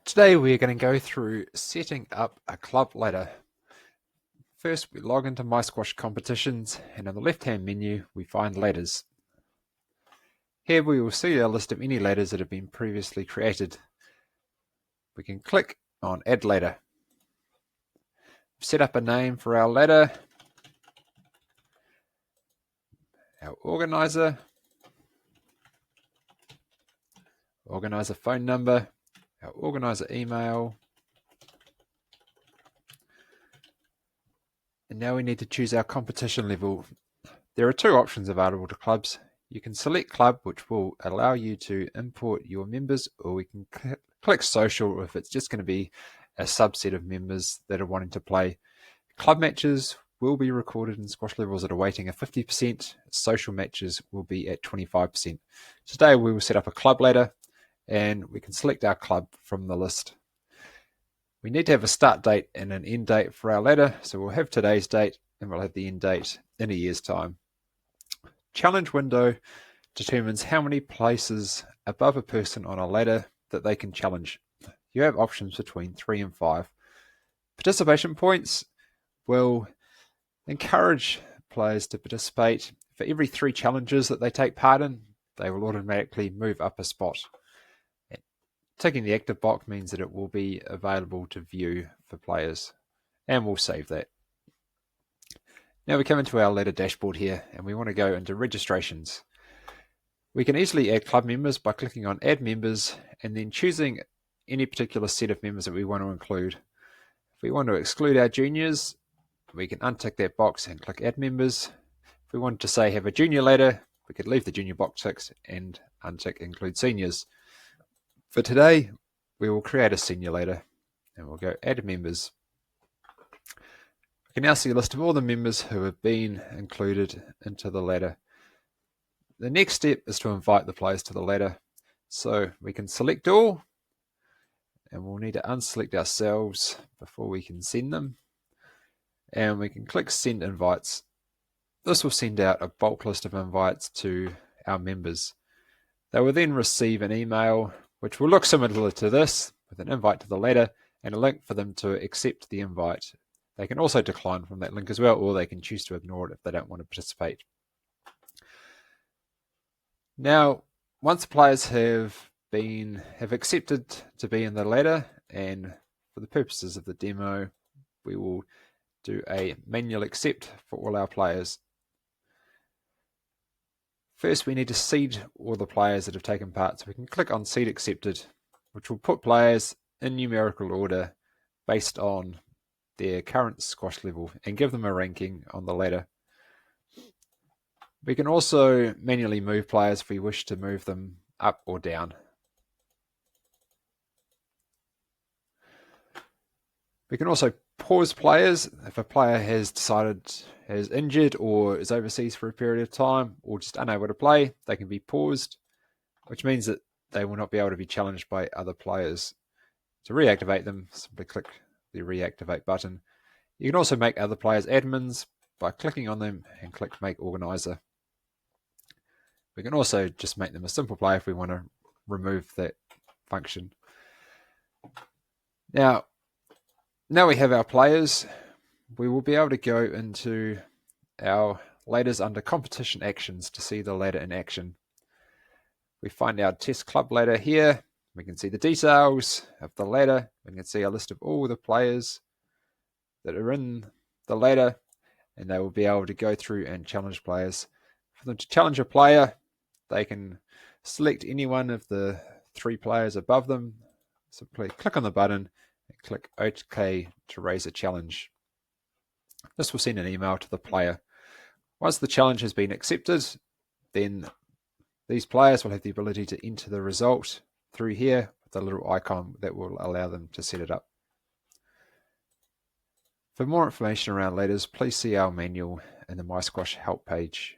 Today we're going to go through setting up a club ladder. First we log into MySquash Competitions, and on the left hand menu we find ladders. Here we will see a list of any ladders that have been previously created. We can click on Add Ladder. Set up a name for our ladder, our organizer phone number, our organizer email, and now we need to choose our competition level. There are two options available to clubs. You can select club, which will allow you to import your members, or we can click social if it's just going to be a subset of members that are wanting to play. Club matches will be recorded in squash levels at a weighting of 50%. Social matches will be at 25%. Today we will set up a club ladder, and we can select our club from the list. We need to have a start date and an end date for our ladder, so we'll have today's date and we'll have the end date in a year's time. Challenge window determines how many places above a person on a ladder that they can challenge. You have options between 3 and 5. Participation points will encourage players to participate. For every 3 challenges that they take part in, they will automatically move up a spot. Ticking the active box means that it will be available to view for players, and we'll save that. Now we come into our ladder dashboard here, and we want to go into registrations. We can easily add club members by clicking on Add Members and then choosing any particular set of members that we want to include. If we want to exclude our juniors, we can untick that box and click Add Members. If we wanted to say have a junior ladder, we could leave the junior box ticked and untick Include Seniors. For today, we will create a senior ladder, and we'll go Add Members. We can now see a list of all the members who have been included into the ladder. The next step is to invite the players to the ladder. So we can select all, and we'll need to unselect ourselves before we can send them. And we can click Send Invites. This will send out a bulk list of invites to our members. They will then receive an email which will look similar to this, with an invite to the ladder and a link for them to accept the invite. They can also decline from that link as well, or they can choose to ignore it if they don't want to participate. Now, once players have accepted to be in the ladder, and for the purposes of the demo, we will do a manual accept for all our players. First, we need to seed all the players that have taken part, so we can click on Seed Accepted, which will put players in numerical order based on their current squash level and give them a ranking on the ladder. We can also manually move players if we wish to move them up or down. We can also pause players if a player has injured or is overseas for a period of time or just unable to play. They can be paused, which means that they will not be able to be challenged by other players. To reactivate them, simply click the reactivate button. You can also make other players admins by clicking on them and click Make Organizer. We can also just make them a simple player if we want to remove that function. Now we have our players, we will be able to go into our ladders under Competition Actions to see the ladder in action. We find our Test Club ladder here. We can see the details of the ladder. We can see a list of all the players that are in the ladder, and they will be able to go through and challenge players. For them to challenge a player, they can select any one of the 3 players above them. Simply click on the button and click OK to raise a challenge. This will send an email to the player. Once the challenge has been accepted, then these players will have the ability to enter the result through here with a little icon that will allow them to set it up. For more information around ladders, please see our manual in the MySquash help page.